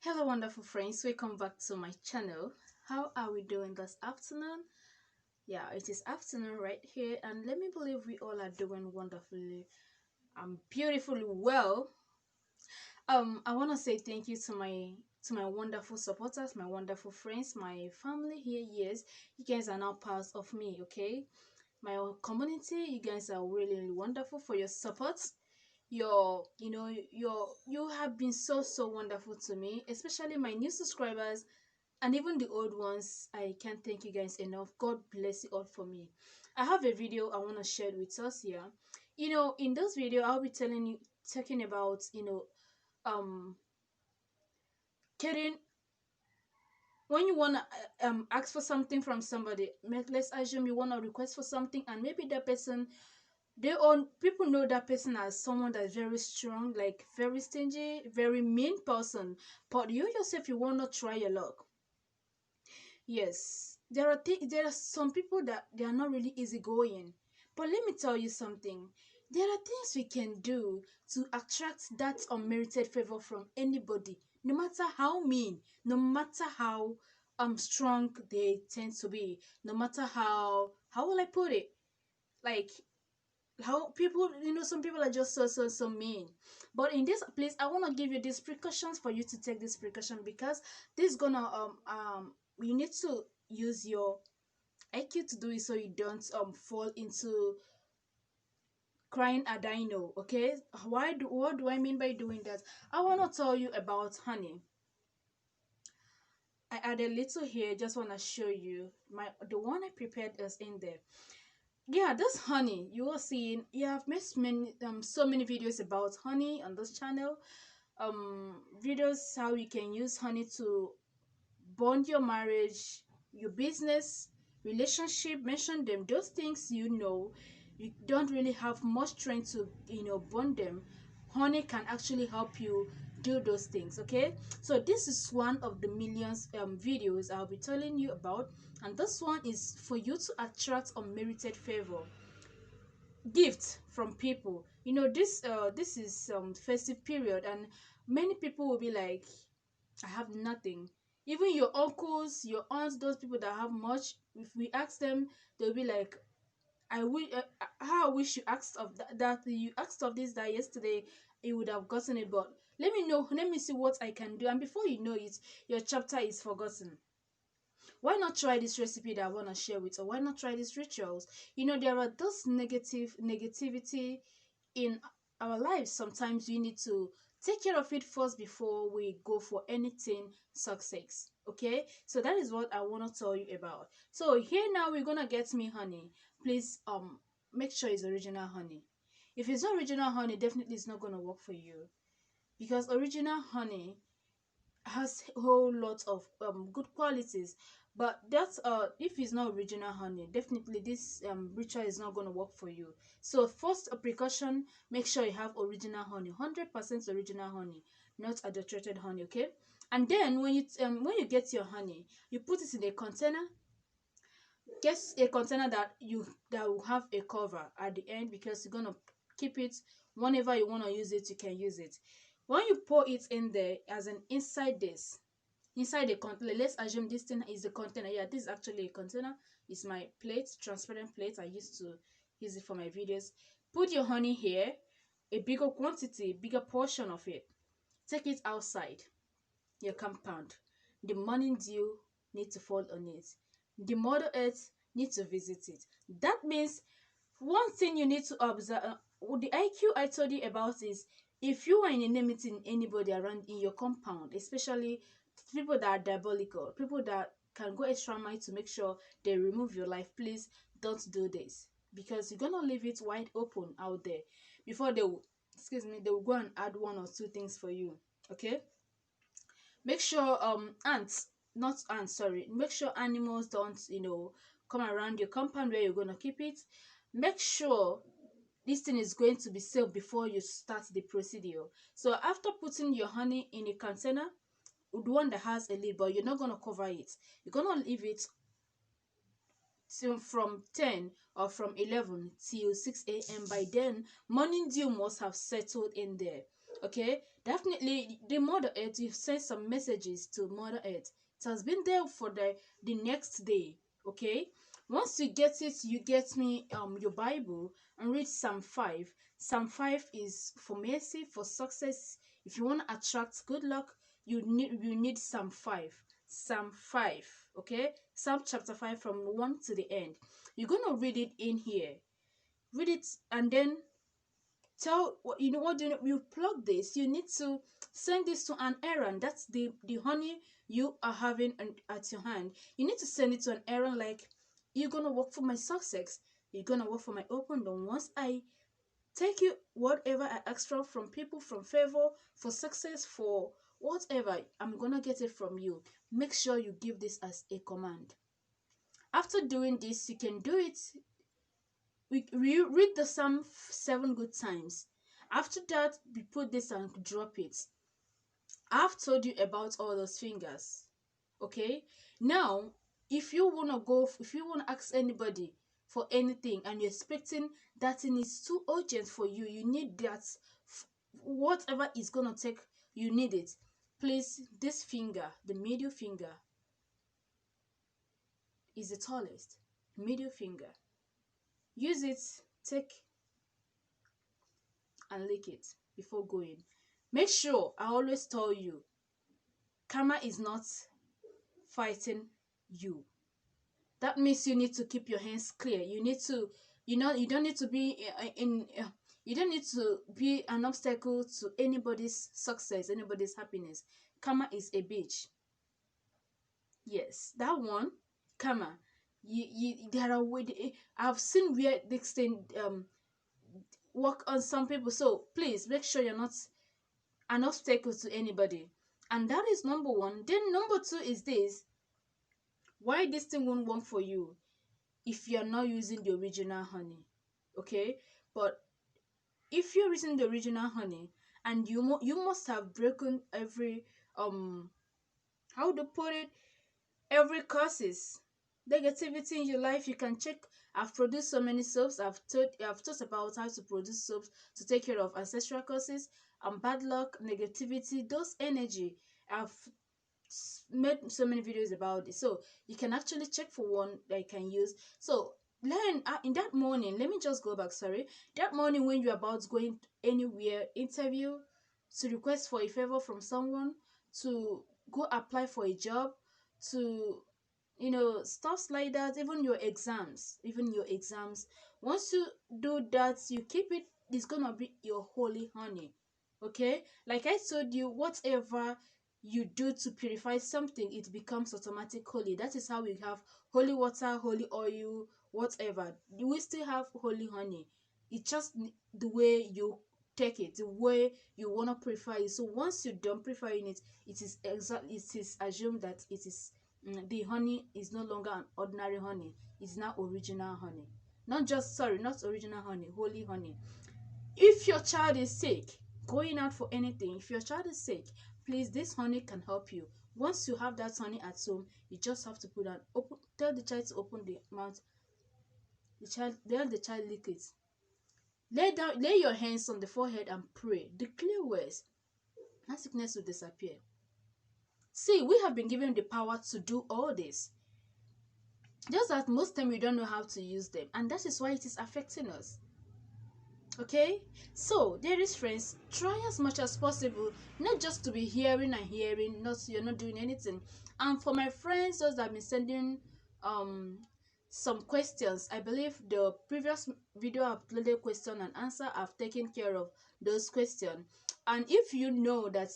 Hello wonderful friends, welcome back to my channel. How are we doing this afternoon? Yeah, it is afternoon right here, and let me believe we all are doing wonderfully beautifully well. I want to say thank you to my wonderful supporters, my wonderful friends, my family here. Yes, you guys are now part of me. Okay, my community, you guys are really wonderful for your support. You have been so wonderful to me, especially my new subscribers and even the old ones. I can't thank you guys enough. God bless you all for me. I have a video I want to share with us here. In this video I'll be talking about um getting when you want to ask for something from somebody. Let's assume you want to request for something, and maybe that person, they own people know that person as someone that's very strong, like very stingy, very mean person. But you yourself, you want to try your luck. Yes, there are some people that they are not really easygoing. But let me tell you something. There are things we can do to attract that unmerited favor from anybody, no matter how mean, no matter how strong they tend to be, no matter how will I put it? Like how people, some people are just so mean. But in this place I want to give you these precautions for you to take this precaution, because this gonna you need to use your IQ to do it, so you don't fall into crying a dino. Okay, what do I mean by doing that? I want to tell you about honey. I added a little here, just want to show you the one I prepared is in there. Yeah, this honey you are seeing, you have made so many videos about honey on this channel. Videos how you can use honey to bond your marriage, your business, relationship. Mention them, those things. You don't really have much strength to bond them. Honey can actually help you do those things. Okay, so this is one of the millions videos I'll be telling you about, and this one is for you to attract unmerited favor, gift from people. This is festive period, and many people will be like, I have nothing. Even your uncles, your aunts, those people that have much, if we ask them, they'll be like, I wish, how I wish you asked of that you asked of this that yesterday you would have gotten it. But let me know, let me see what I can do, and before you know it, your chapter is forgotten. Why not try this recipe that I want to share with, or why not try these rituals? There are this negativity in our lives. Sometimes we need to take care of it first before we go for anything success. Okay, so that is what I want to tell you about. So here now we're gonna get me honey. Please make sure it's original honey. If it's not original honey, definitely it's not gonna work for you, because original honey has a whole lot of good qualities. But that's if it's not original honey, definitely this ritual is not going to work for you. So first, a precaution: make sure you have original honey, 100% original honey, not adulterated honey. Okay, and then when you get your honey, you put it in a container. Get a container that will have a cover at the end, because you're gonna keep it. Whenever you want to use it, you can use it. When you pour it in there, as an inside the container, let's assume this thing is a container. Yeah, this is actually a container. It's my plate, transparent plate. I used to use it for my videos. Put your honey here, a bigger quantity, bigger portion of it. Take it outside your compound. The morning dew need to fall on it. The Mother Earth need to visit it. That means one thing you need to observe, the IQ I told you about, is if you are in a meeting anybody around in your compound, especially people that are diabolical, people that can go extra mile to make sure they remove your life, please don't do this, because you're gonna leave it wide open out there before they will, excuse me, they will go and add one or two things for you. Okay, make sure ants not ants sorry make sure animals don't come around your compound where you're going to keep it. Make sure this thing is going to be sealed before you start the procedure. So after putting your honey in a container, the one that has a lid, but you're not going to cover it, you're going to leave it till from 10 or from 11 till 6 a.m. By then, morning dew must have settled in there. Okay, Definitely, the Mother Earth, you've sent some messages to Mother Earth. It has been there for the next day. Okay? Once you get it, you get me your Bible and read Psalm 5. Psalm 5 is for mercy, for success. If you want to attract good luck, you need Psalm 5. Psalm 5. Okay? Psalm chapter 5 from 1 to the end. You're gonna read it in here. Read it and then tell you know what do you plug this. You need to send this to an errand. That's the honey you are having at your hand. You need to send it to an errand, like, you're gonna work for my success, you're gonna work for my open door. Once I take you whatever I ask from people, from favor, for success, for whatever, I'm gonna get it from you. Make sure you give this as a command. After doing this, you can do it. We read the Psalm 7 good times. After that, we put this and drop it. I've told you about all those fingers. Okay? Now, if you wanna ask anybody for anything and you're expecting that thing is too urgent for you, you need that, whatever is gonna take, you need it. Please, this finger, the middle finger, is the tallest. Middle finger. Use it, take and lick it before going. Make sure, I always tell you, karma is not fighting you. That means you need to keep your hands clear. You need to, you don't need to be you don't need to be an obstacle to anybody's success, anybody's happiness. Karma is a bitch. Yes, that one, karma. There are I've seen where this thing work on some people. So please make sure you're not an obstacle to anybody. And that is number one. Then number two is this. Why this thing won't work for you if you're not using the original honey. Okay? But if you're using the original honey and you must have broken every how to put it, every causes negativity in your life. You can check. I've produced so many soaps. I've taught about how to produce soaps to take care of ancestral causes and bad luck, negativity, those energy. I've made so many videos about it, so you can actually check for one that you can use. So learn in that morning. Let me just go back. Sorry, that morning when you're about going anywhere, interview, to request for a favor from someone, to go apply for a job, to stuff like that. Even your exams, once you do that, you keep it. It's gonna be your holy honey. Okay, like I told you, whatever you do to purify something, it becomes automatic holy. That is how we have holy water, holy oil, whatever. We still have holy honey. It's just the way you take it, the way you want to purify it. So once you don't purify it, it is assumed that it is the honey is no longer an ordinary honey. It's now original honey. Not original honey, holy honey. If your child is sick, going out for anything, if your child is sick, please, this honey can help you. Once you have that honey at home, you just have to tell the child to open the mouth. Let the child lick it. Lay your hands on the forehead and pray. Declare words. That sickness will disappear. See, we have been given the power to do all this. Just that most time we don't know how to use them, and that is why it is affecting us. Okay, so dearest friends, try as much as possible not just to be hearing and hearing, not you're not doing anything. And for my friends, those that have been sending some questions, I believe the previous video I uploaded question and answer, I've taken care of those questions. And if you know that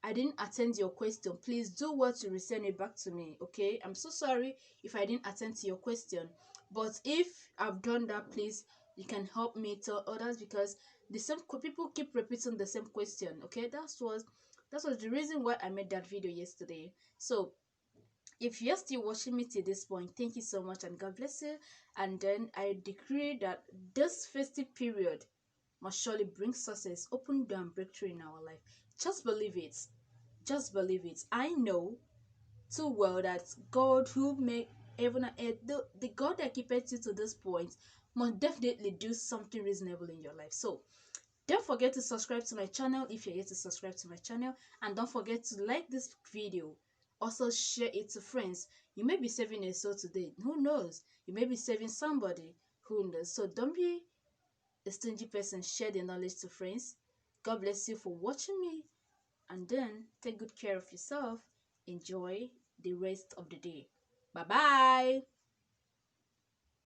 I didn't attend your question, please do what to resend it back to me. Okay, I'm so sorry if I didn't attend to your question, but if I've done that, please, you can help me tell others, because the same people keep repeating the same question. Okay, that was the reason why I made that video yesterday. So if you're still watching me to this point, thank you so much and God bless you. And then I decree that this festive period must surely bring success, open door and breakthrough in our life. Just believe it. Just believe it. I know too well that God who made heaven and earth, the God that keeps you to this point, must definitely do something reasonable in your life. So Don't forget to subscribe to my channel if you're yet to subscribe to my channel. And don't forget to like this video. Also share it to friends. You may be saving a soul today. Who knows? You may be saving somebody. Who knows? So don't be a stingy person. Share the knowledge to friends. God bless you for watching me. And then take good care of yourself. Enjoy the rest of the day. Bye-bye.